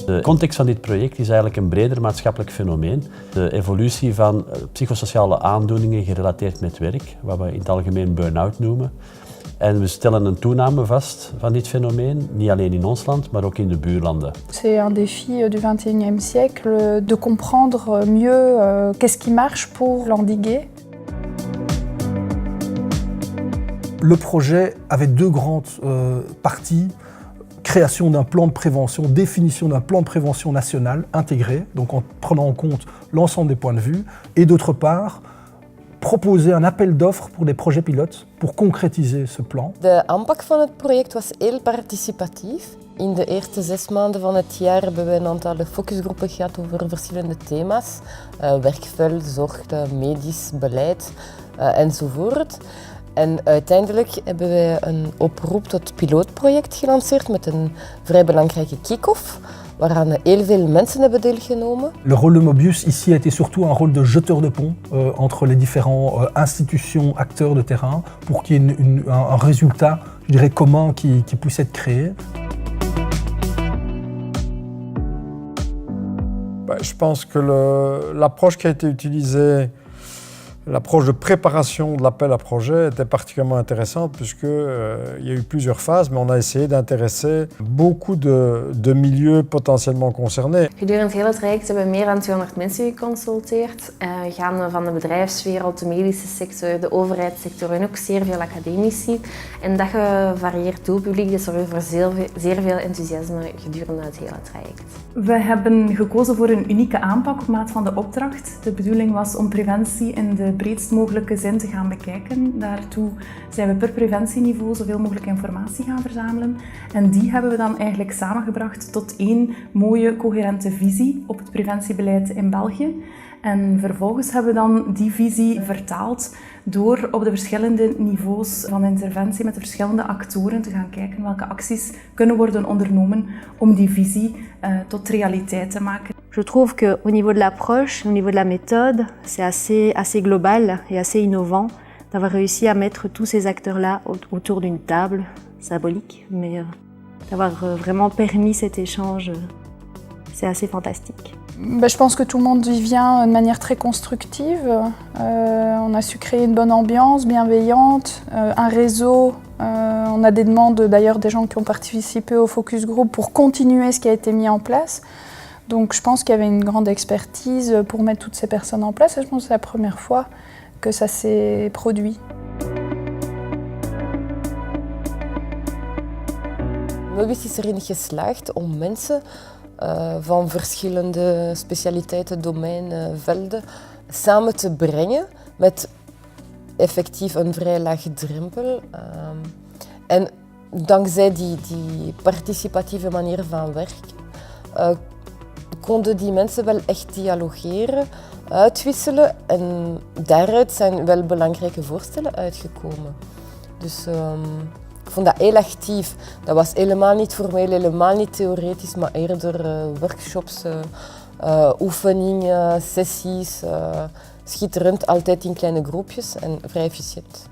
De context van dit project is eigenlijk een breder maatschappelijk fenomeen. De evolutie van psychosociale aandoeningen gerelateerd met werk, wat we in het algemeen burn-out noemen. En we stellen een toename vast van dit fenomeen, niet alleen in ons land, maar ook in de buurlanden. C'est un défi du XXIe siècle de comprendre mieux qu'est-ce qui marche pour l'endiguer. Le projet avait deux grandes parties. Création d'un plan de prévention, définition d'un plan de prévention national intégré, donc en prenant en compte l'ensemble des points de vue, et d'autre part, proposer un appel d'offres pour des projets pilotes pour concrétiser ce plan. De aanpak van het project was heel participatief. In de eerste 6 maanden van het jaar hebben we een aantal focusgroepen gehad over verschillende thema's. Werkvuil, zorg, medisch, beleid enzovoort. En uiteindelijk hebben wij een oproep tot pilootproject gelanceerd met een vrij belangrijke kick-off, waaraan heel veel mensen hebben deelgenomen. Le rôle de Mobius ici a été surtout un rôle de jeteur de pont entre les différentes institutions, acteurs de terrain, pour qu'il y ait un résultat, je dirais, commun qui puisse être créé. Je pense que l'approche qui a été utilisée, l'approche de préparation de l'appel à projet était particulièrement intéressante puisqu'il y a eu plusieurs phases, mais on a essayé d'intéresser beaucoup de milieux potentiellement concernés. Gedurende het hele traject hebben we meer dan 200 mensen geconsulteerd, gaande van de bedrijfswereld, de medische sector, de overheidssector en ook zeer veel academici. En dat gevarieerd doelpubliek, dat zorgde voor zeer veel enthousiasme gedurende het hele traject. We hebben gekozen voor een unieke aanpak op maat van de opdracht. De bedoeling was om preventie in de breedst mogelijke zin te gaan bekijken. Daartoe zijn we per preventieniveau zoveel mogelijk informatie gaan verzamelen. En die hebben we dan eigenlijk samengebracht tot één mooie, coherente visie op het preventiebeleid in België. En vervolgens hebben we dan die visie vertaald door op de verschillende niveaus van interventie met de verschillende actoren te gaan kijken welke acties kunnen worden ondernomen om die visie tot realiteit te maken. Je trouve qu'au niveau de l'approche, au niveau de la méthode, c'est assez global et assez innovant d'avoir réussi à mettre tous ces acteurs-là autour d'une table symbolique, mais d'avoir vraiment permis cet échange, c'est assez fantastique. Je pense que tout le monde y vient de manière très constructive. On a su créer une bonne ambiance, bienveillante, un réseau. On a des demandes d'ailleurs des gens qui ont participé au focus group pour continuer ce qui a été mis en place. Donc je pense qu'il y avait une grande expertise pour mettre toutes ces personnes en place et je pense que c'est la première fois que ça s'est produit. Mobius is erin geslaagd om mensen van verschillende specialiteiten, domeinen, velden samen te brengen met effectief een vrij lage drempel. En dankzij die participatieve manier van werken konden die mensen wel echt dialogeren, uitwisselen en daaruit zijn wel belangrijke voorstellen uitgekomen. Dus ik vond dat heel actief. Dat was helemaal niet formeel, helemaal niet theoretisch, maar eerder workshops, oefeningen, sessies. Schitterend, altijd in kleine groepjes en vrij efficiënt.